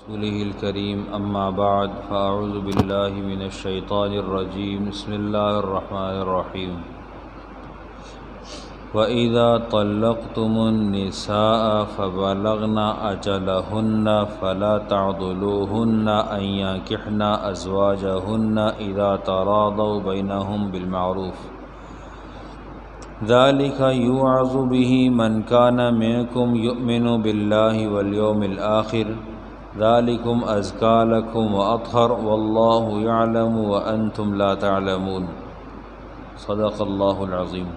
رسوله الكريم أما بعد فأعوذ بالله من الشيطان الرجيم بسم الله الرحمن الرحيم وإذا طلقتم النساء فبلغن أجلهن فلا تعضلوهن أن ينكحن أزواجهن إذا تراضوا بينهم بالمعروف ذلك يوعظ به من كان منكم يؤمن بالله واليوم الآخر ذالکم ازکیٰ لکم واطہر واللہ یعلم وانتم لا تعلمون صدق اللہ العظیم۔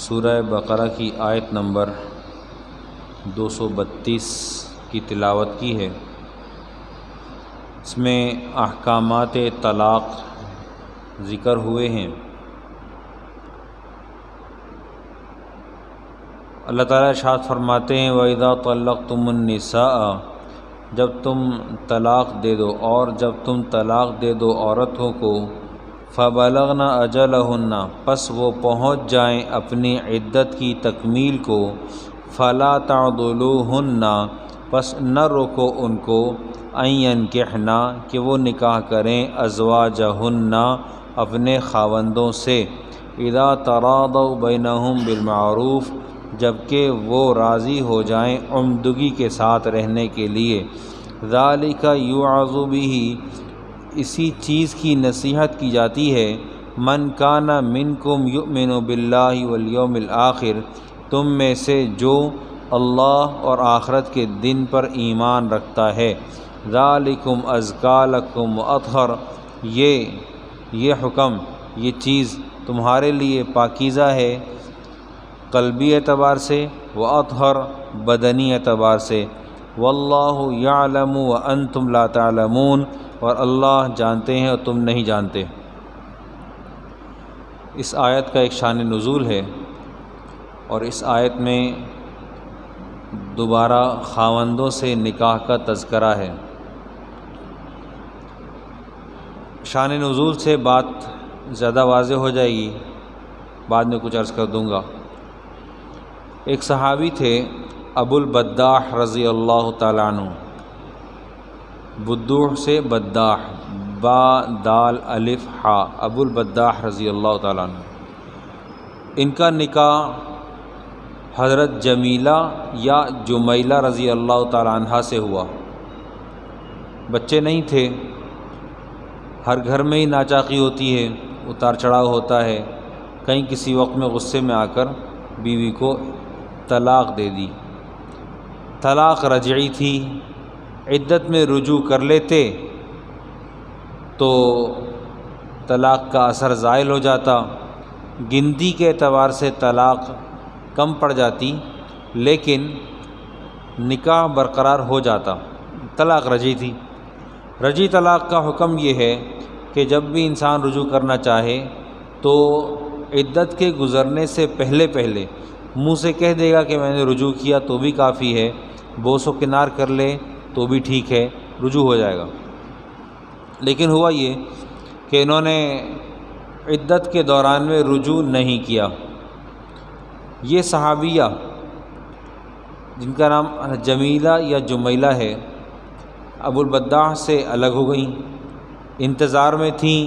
سورہ بقرہ کی آیت نمبر 232 کی تلاوت کی ہے۔ اس میں احکامات طلاق ذکر ہوئے ہیں۔ اللہ تعالیٰ ارشاد فرماتے ہیں وَإِذَا طَلَّقْتُمُ النِّسَاءَ، جب تم طلاق دے دو اور جب تم طلاق دے دو عورتوں کو فَبَلَغْنَ أَجَلَهُنَّ، پس وہ پہنچ جائیں اپنی عدت کی تکمیل کو فَلَا تَعْضُلُوهُنَّ، پس نہ روکو ان کو أَن يَنكِحْنَ، کہ وہ نکاح کریں أَزْوَاجَهُنَّ، اپنے خاوندوں سے إِذَا تَرَاضَوْا بَيْنَهُمْ بِالْمَعْرُوفِ، جبکہ وہ راضی ہو جائیں عمدگی کے ساتھ رہنے کے لیے۔ ذالک یوعظ بہ، اسی چیز کی نصیحت کی جاتی ہے من کان منکم یؤمن باللہ والیوم الآخر، تم میں سے جو اللہ اور آخرت کے دن پر ایمان رکھتا ہے۔ ذالکم ازکیٰ لکم واطہر، یہ حکم، یہ چیز تمہارے لیے پاکیزہ ہے قلبی اعتبار سے، واطہر بدنی اعتبار سے۔ واللہ یعلم وانتم لا تعلمون، اور اللہ جانتے ہیں اور تم نہیں جانتے۔ اس آیت کا ایک شان نزول ہے، اور اس آیت میں دوبارہ خاوندوں سے نکاح کا تذکرہ ہے۔ شان نزول سے بات زیادہ واضح ہو جائے گی، بعد میں کچھ عرض کر دوں گا۔ ایک صحابی تھے ابو البداح رضی اللہ تعالیٰ عنہ، بدوح سے بداح، با دال الف حا، ابو البداح رضی اللہ تعالیٰ عنہ۔ ان کا نکاح حضرت جمیلہ یا جمیلہ رضی اللہ تعالیٰ عنہ سے ہوا۔ بچے نہیں تھے، ہر گھر میں ہی ناچاقی ہوتی ہے، اتار چڑھاؤ ہوتا ہے، کہیں کسی وقت میں غصے میں آ کر بیوی کو طلاق دے دی۔ طلاق رجعی تھی، عدت میں رجوع کر لیتے تو طلاق کا اثر زائل ہو جاتا، گنتی کے اعتبار سے طلاق کم پڑ جاتی، لیکن نکاح برقرار ہو جاتا۔ طلاق رجعی تھی۔ رجعی طلاق کا حکم یہ ہے کہ جب بھی انسان رجوع کرنا چاہے تو عدت کے گزرنے سے پہلے منہ سے کہہ دے گا کہ میں نے رجوع کیا تو بھی کافی ہے، بوس و کنار کر لے تو بھی ٹھیک ہے، رجوع ہو جائے گا۔ لیکن ہوا یہ کہ انہوں نے عدت کے دوران میں رجوع نہیں کیا۔ یہ صحابیہ جن کا نام جمیلہ یا جمیلہ ہے، ابو البداح سے الگ ہو گئیں، انتظار میں تھیں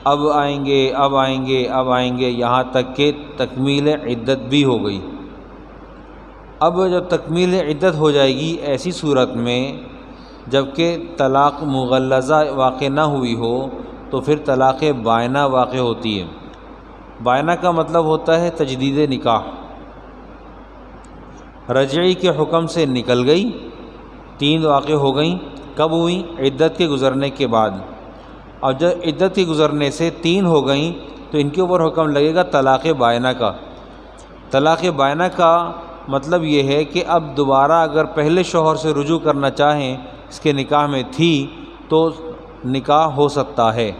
اب آئیں گے اب آئیں گے اب آئیں گے، یہاں تک کہ تکمیل عدت بھی ہو گئی۔ اب جب تکمیل عدت ہو جائے گی ایسی صورت میں جب کہ طلاق مغلظہ واقع نہ ہوئی ہو تو پھر طلاق بائنہ واقع ہوتی ہے۔ بائنہ کا مطلب ہوتا ہے تجدید نکاح۔ رجعی کے حکم سے نکل گئی، 3 واقع ہو گئیں، کب ہوئیں؟ عدت کے گزرنے کے بعد۔ اور جب عدت کے گزرنے سے 3 ہو گئیں تو ان کے اوپر حکم لگے گا طلاق بائنہ کا۔ طلاق بائنہ کا مطلب یہ ہے کہ اب دوبارہ اگر پہلے شوہر سے رجوع کرنا چاہیں، اس کے نکاح میں تھی تو نکاح ہو سکتا ہے،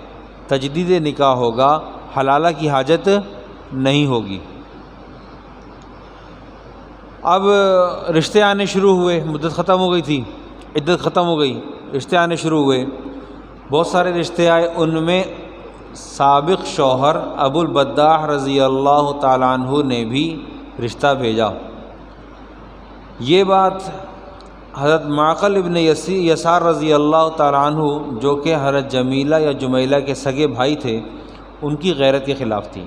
تجدید نکاح ہوگا، حلالہ کی حاجت نہیں ہوگی۔ اب رشتے آنے شروع ہوئے، مدت ختم ہو گئی تھی، عدت ختم ہو گئی، رشتے آنے شروع ہوئے، بہت سارے رشتے آئے، ان میں سابق شوہر ابو البداح رضی اللہ تعالیٰ عنہ نے بھی رشتہ بھیجا۔ یہ بات حضرت معقل ابن یسار رضی اللہ تعالیٰ عنہ جو کہ حضرت جمیلہ یا جمیلہ کے سگے بھائی تھے، ان کی غیرت کے خلاف تھی،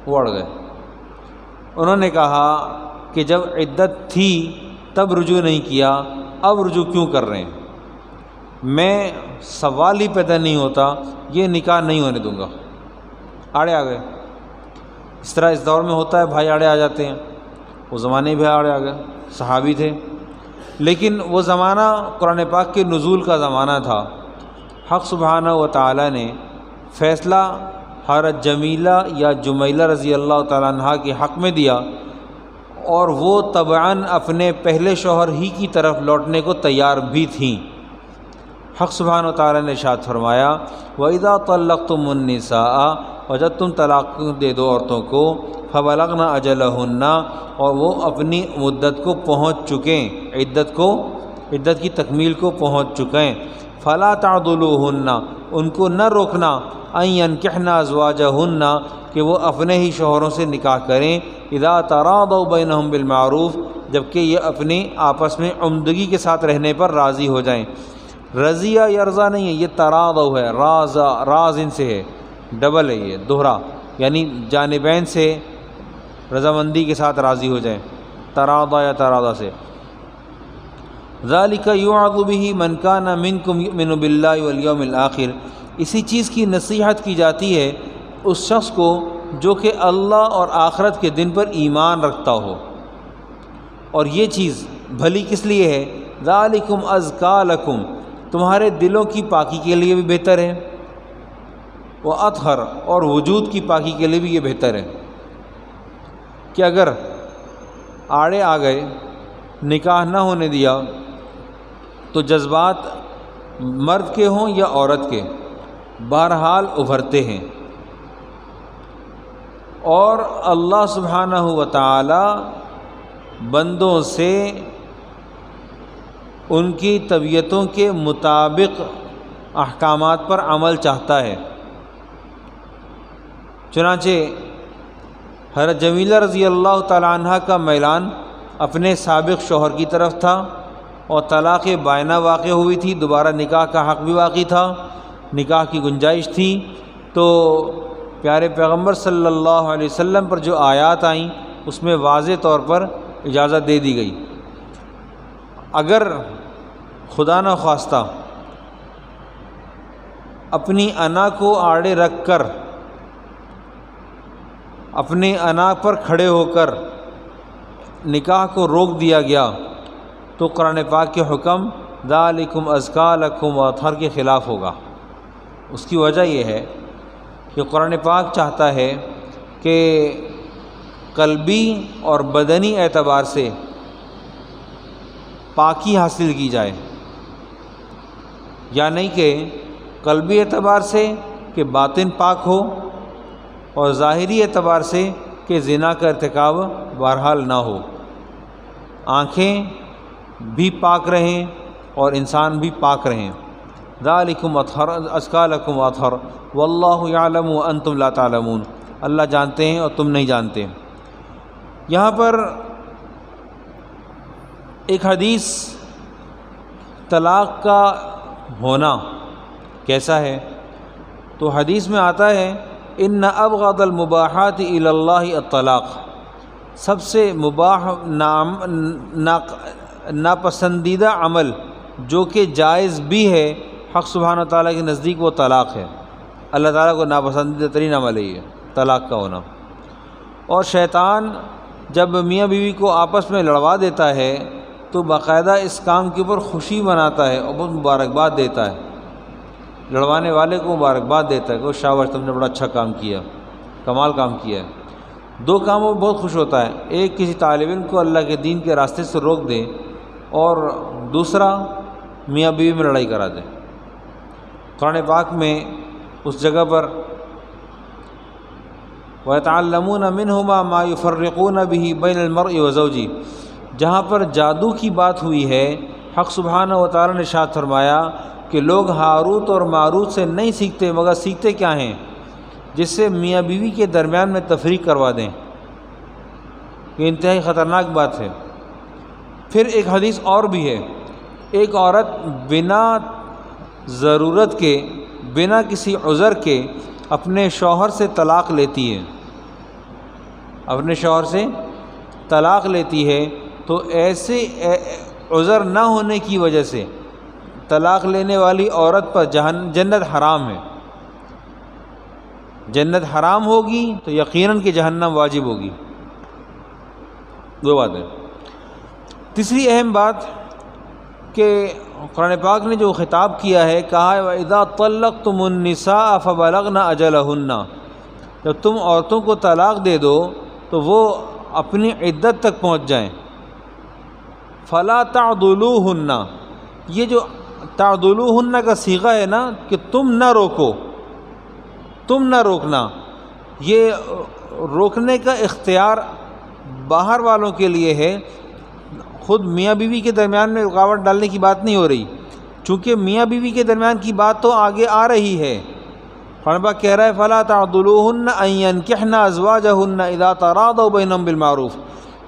وہ اڑ گئے۔ انہوں نے کہا کہ جب عدت تھی تب رجوع نہیں کیا، اب رجوع کیوں کر رہے ہیں؟ میں سوال ہی پیدا نہیں ہوتا، یہ نکاح نہیں ہونے دوں گا۔ آڑے آ گئے۔ اس طرح اس دور میں ہوتا ہے، بھائی آڑے آ جاتے ہیں۔ وہ زمانے بھی آڑے آ گئے، صحابی تھے، لیکن وہ زمانہ قرآن پاک کے نزول کا زمانہ تھا۔ حق سبحانہ و تعالیٰ نے فیصلہ حضرت جمیلہ یا جمیلہ رضی اللہ تعالیٰ عنہ کے حق میں دیا، اور وہ طبعاً اپنے پہلے شوہر ہی کی طرف لوٹنے کو تیار بھی تھیں۔ حق سبحانہ و تعالیٰ نے ارشاد فرمایا وَإِذَا طَلَّقْتُمُ النِّسَاءَ، اور جب تم طلاق دے دو عورتوں کو، فَبَلَغْنَ أَجَلَهُنَّ، اور وہ اپنی مدت کو پہنچ چکیں، عدت کی تکمیل کو پہنچ چکیں، فَلَا تَعْضُلُوهُنَّ، ان کو نہ روکنا، أَن يَنكِحْنَ أَزْوَاجَهُنَّ، کہ وہ اپنے ہی شوہروں سے نکاح کریں، اذا تراضوا بینہم بالمعروف، جبکہ یہ اپنے آپس میں عمدگی کے ساتھ رہنے پر راضی ہو جائیں۔ رضیہ یرضا نہیں ہے، یہ تراضوا ہے، راز ان سے ہے، ڈبل ہے، یہ دوہرا، یعنی جانبین سے رضامندی کے ساتھ راضی ہو جائیں، تراضا یا تراضا سے۔ ذالک یوعظ بہ من کان منکم یؤمن باللہ والیوم الآخر، اسی چیز کی نصیحت کی جاتی ہے اس شخص کو جو کہ اللہ اور آخرت کے دن پر ایمان رکھتا ہو۔ اور یہ چیز بھلی کس لیے ہے؟ ذالکم ازکا لکم، تمہارے دلوں کی پاکی کے لیے بھی بہتر ہے، وأطہر، اور وجود کی پاکی کے لیے بھی یہ بہتر ہے کہ اگر آڑے آ گئے، نکاح نہ ہونے دیا، تو جذبات مرد کے ہوں یا عورت کے بہرحال ابھرتے ہیں، اور اللہ سبحانہ و تعالی بندوں سے ان کی طبیعتوں کے مطابق احکامات پر عمل چاہتا ہے۔ چنانچہ حضرت جمیلہ رضی اللہ تعالیٰ عنہ کا میلان اپنے سابق شوہر کی طرف تھا، اور طلاق بائنہ واقع ہوئی تھی، دوبارہ نکاح کا حق بھی باقی تھا، نکاح کی گنجائش تھی، تو پیارے پیغمبر صلی اللہ علیہ وسلم پر جو آیات آئیں اس میں واضح طور پر اجازت دے دی گئی۔ اگر خدا نہ خواستہ اپنی انا کو آڑے رکھ کر، اپنے انا پر کھڑے ہو کر نکاح کو روک دیا گیا، تو قرآن پاک کے حکم ذالکم ازکا لکم وأطہر کے خلاف ہوگا۔ اس کی وجہ یہ ہے کہ قرآن پاک چاہتا ہے کہ قلبی اور بدنی اعتبار سے پاکی حاصل کی جائے، یا نہیں کہ قلبی اعتبار سے کہ باطن پاک ہو، اور ظاہری اعتبار سے کہ زنا کا ارتکاب بہرحال نہ ہو، آنکھیں بھی پاک رہیں اور انسان بھی پاک رہیں۔ ذالکم اطہر ازکا لکم واطہر واللہ یعلم وانتم لا تعلمون، اللہ جانتے ہیں اور تم نہیں جانتے۔ یہاں پر ایک حدیث طلاق کا ہونا کیسا ہے، تو حدیث میں آتا ہے ان ابغض المباحات الی اللہ الطلاق، سب سے مباح ناپسندیدہ عمل جو کہ جائز بھی ہے حق سبحانہ تعالیٰ کے نزدیک وہ طلاق ہے۔ اللہ تعالیٰ کو ناپسندیدہ ترین عمل ہے یہ طلاق کا ہونا۔ اور شیطان جب میاں بیوی کو آپس میں لڑوا دیتا ہے تو باقاعدہ اس کام کے اوپر خوشی مناتا ہے اور بہت مبارکباد دیتا ہے، لڑوانے والے کو مبارکباد دیتا ہے کہ شاباش تم نے بڑا اچھا کام کیا، کمال کام کیا ہے۔ دو کاموں میں بہت خوش ہوتا ہے، ایک کسی طالب علم کو اللہ کے دین کے راستے سے روک دے، اور دوسرا میاں بیوی میں لڑائی کرا دے۔ قرآن پاک میں اس جگہ پر وَيَتَعَلَّمُونَ مِنْهُمَا مَا يُفَرِّقُونَ بِهِ بَيْنَ الْمَرْءِ وَزَوْجِهِ، جہاں پر جادو کی بات ہوئی ہے، حق سبحانہ و تعالیٰ نے ارشاد فرمایا کہ لوگ ہاروت اور ماروت سے نہیں سیکھتے، مگر سیکھتے کیا ہیں؟ جس سے میاں بیوی کے درمیان میں تفریق کروا دیں۔ یہ انتہائی خطرناک بات ہے۔ پھر ایک حدیث اور بھی ہے، ایک عورت بنا ضرورت کے، بنا کسی عذر کے اپنے شوہر سے طلاق لیتی ہے، اپنے شوہر سے طلاق لیتی ہے، تو ایسے عذر نہ ہونے کی وجہ سے طلاق لینے والی عورت پر جنت حرام ہے، جنت حرام ہوگی تو یقیناً کہ جہنم واجب ہوگی۔ دو باتیں۔ تیسری اہم بات کہ قرآن پاک نے جو خطاب کیا ہے، کہا ہے وَإِذَا طَلَّقْتُمُ النِّسَاءَ فَبَلَغْنَ أَجَلَهُنَّ، جب تم عورتوں کو طلاق دے دو تو وہ اپنی عدت تک پہنچ جائیں۔ فَلَا تَعْضُلُوهُنَّ، یہ جو تعضلوهن کا صیغہ ہے نا کہ تم نہ روکو، تم نہ روکنا، یہ روکنے کا اختیار باہر والوں کے لیے ہے، خود میاں بیوی کے درمیان میں رکاوٹ ڈالنے کی بات نہیں ہو رہی، چونکہ میاں بیوی کے درمیان کی بات تو آگے آ رہی ہے۔ قرآن پاک کہہ رہا ہے فَلَا تَعْضُلُوهُنَّ أَن يَنكِحْنَ أَزْوَاجَهُنَّ إِذَا تَرَاضَوْا بَيْنَهُم بِالْمَعْرُوفِ،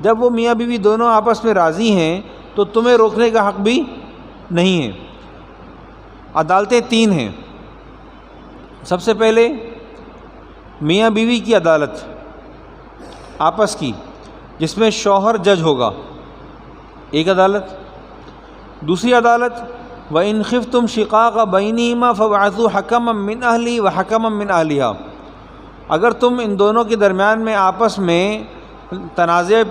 جب وہ میاں بیوی دونوں آپس میں راضی ہیں تو تمہیں روکنے کا حق بھی نہیں ہے۔ عدالتیں تین ہیں، سب سے پہلے میاں بیوی کی عدالت آپس کی، جس میں شوہر جج ہوگا، ایک عدالت۔ دوسری عدالت وَإِنْ خِفْتُمْ شِقَاقَ بَيْنِهِمَا فَابْعَثُوا حَكَمًا مِّنْ أَهْلِهِ وَحَكَمًا مِّنْ أَهْلِهَا، اگر تم ان دونوں کے درمیان میں آپس میں تنازع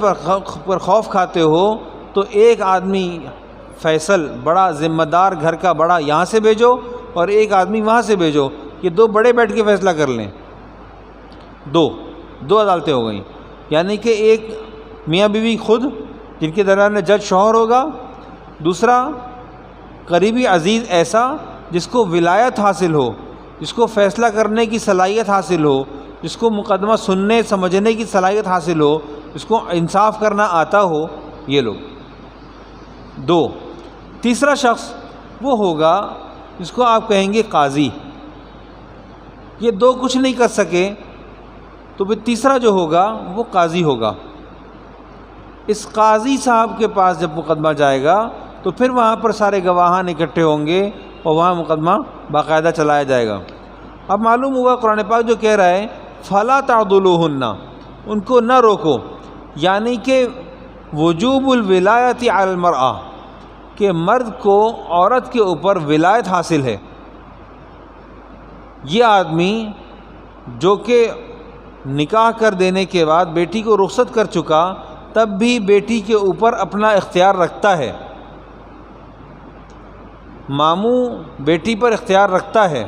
پر خوف کھاتے ہو تو ایک آدمی فیصل، بڑا ذمہ دار گھر کا بڑا یہاں سے بھیجو اور ایک آدمی وہاں سے بھیجو، یہ دو بڑے بیٹھ کے فیصلہ کر لیں۔ دو عدالتیں ہو گئیں، یعنی کہ ایک میاں بیوی خود جن کے درمیان میں جج شوہر ہوگا، دوسرا قریبی عزیز ایسا جس کو ولایت حاصل ہو، جس کو فیصلہ کرنے کی صلاحیت حاصل ہو، جس کو مقدمہ سننے سمجھنے کی صلاحیت حاصل ہو، جس کو انصاف کرنا آتا ہو، یہ لوگ دو۔ تیسرا شخص وہ ہوگا جس کو آپ کہیں گے قاضی، یہ دو کچھ نہیں کر سکے تو پھر تیسرا جو ہوگا وہ قاضی ہوگا۔ اس قاضی صاحب کے پاس جب مقدمہ جائے گا تو پھر وہاں پر سارے گواہان اکٹھے ہوں گے اور وہاں مقدمہ باقاعدہ چلایا جائے گا۔ اب معلوم ہوا قرآن پاک جو کہہ رہا ہے فَلَا تَعْضُلُوهُنَّ، ان کو نہ روکو، یعنی کہ وجوب الولایت علی المرأہ، کہ مرد کو عورت کے اوپر ولایت حاصل ہے۔ یہ آدمی جو کہ نکاح کر دینے کے بعد بیٹی کو رخصت کر چکا، تب بھی بیٹی کے اوپر اپنا اختیار رکھتا ہے، ماموں بیٹی پر اختیار رکھتا ہے،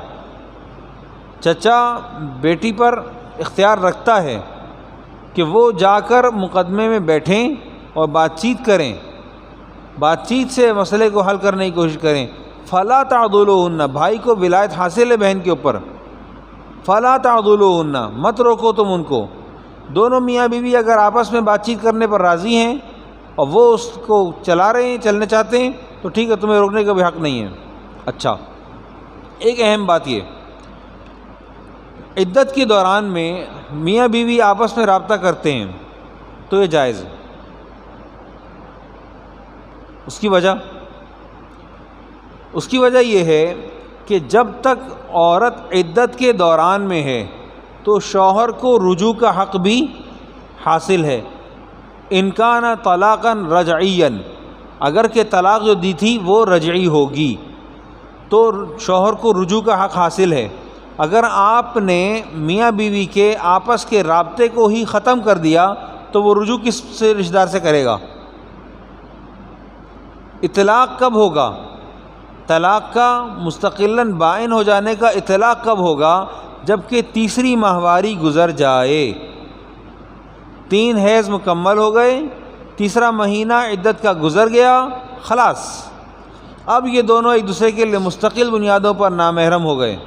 چچا بیٹی پر اختیار رکھتا ہے کہ وہ جا کر مقدمے میں بیٹھیں اور بات چیت کریں، بات چیت سے مسئلے کو حل کرنے کی کوشش کریں۔ فَلَا تَعْضُلُوهُنَّ، بھائی کو ولایت حاصل ہے بہن کے اوپر، فَلَا تَعْضُلُوهُنَّ، مت روکو تم ان کو۔ دونوں میاں بیوی اگر آپس میں بات چیت کرنے پر راضی ہیں اور وہ اس کو چلا رہے ہیں، چلنا چاہتے ہیں، تو ٹھیک ہے، تمہیں روکنے کا بھی حق نہیں ہے۔ اچھا، ایک اہم بات یہ، عدت کے دوران میں میاں بیوی آپس میں رابطہ کرتے ہیں تو یہ جائز ہے۔ اس کی وجہ یہ ہے کہ جب تک عورت عدت کے دوران میں ہے تو شوہر کو رجوع کا حق بھی حاصل ہے، ان کان طلاقا رجعیا، اگر کہ طلاق جو دی تھی وہ رجعی ہوگی تو شوہر کو رجوع کا حق حاصل ہے۔ اگر آپ نے میاں بیوی کے آپس کے رابطے کو ہی ختم کر دیا تو وہ رجوع کس سے رشتہ دار سے کرے گا؟ اطلاق کب ہوگا؟ طلاق کا مستقلاً بائن ہو جانے کا اطلاق کب ہوگا؟ جب کہ تیسری ماہواری گزر جائے، 3 حیض مکمل ہو گئے، تیسرا مہینہ عدت کا گزر گیا، خلاص اب یہ دونوں ایک دوسرے کے لیے مستقل بنیادوں پر نامحرم ہو گئے۔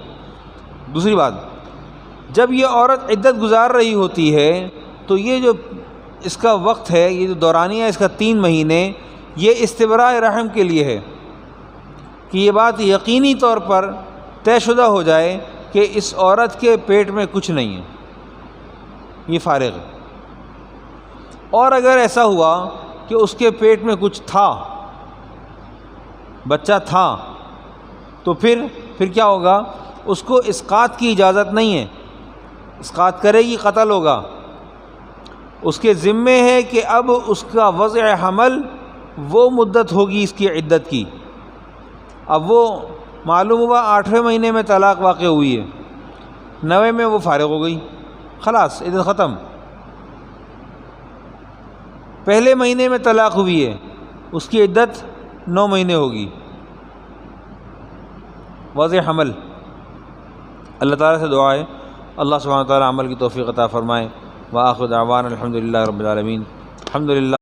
دوسری بات، جب یہ عورت عدت گزار رہی ہوتی ہے تو یہ جو اس کا وقت ہے، یہ جو دورانیہ ہے اس کا 3 مہینے، یہ استبراء رحم کے لیے ہے کہ یہ بات یقینی طور پر طے شدہ ہو جائے کہ اس عورت کے پیٹ میں کچھ نہیں ہے، یہ فارغ ہے۔ اور اگر ایسا ہوا کہ اس کے پیٹ میں کچھ تھا، بچہ تھا، تو پھر کیا ہوگا؟ اس کو اسقاط کی اجازت نہیں ہے، اسقاط کرے گی قتل ہوگا۔ اس کے ذمے ہے کہ اب اس کا وضع حمل وہ مدت ہوگی اس کی عدت کی۔ اب وہ معلوم ہوا 8ویں مہینے میں طلاق واقع ہوئی ہے، 9ویں میں وہ فارغ ہو گئی، خلاص عدت ختم۔ پہلے مہینے میں طلاق ہوئی ہے، اس کی عدت 9 مہینے ہوگی، وضع حمل۔ اللہ تعالیٰ سے دعا ہے اللہ سبحانہ وتعالیٰ عمل کی توفیق عطا فرمائے۔ وآخر دعوانا الحمدللہ رب العالمین۔ الحمدللہ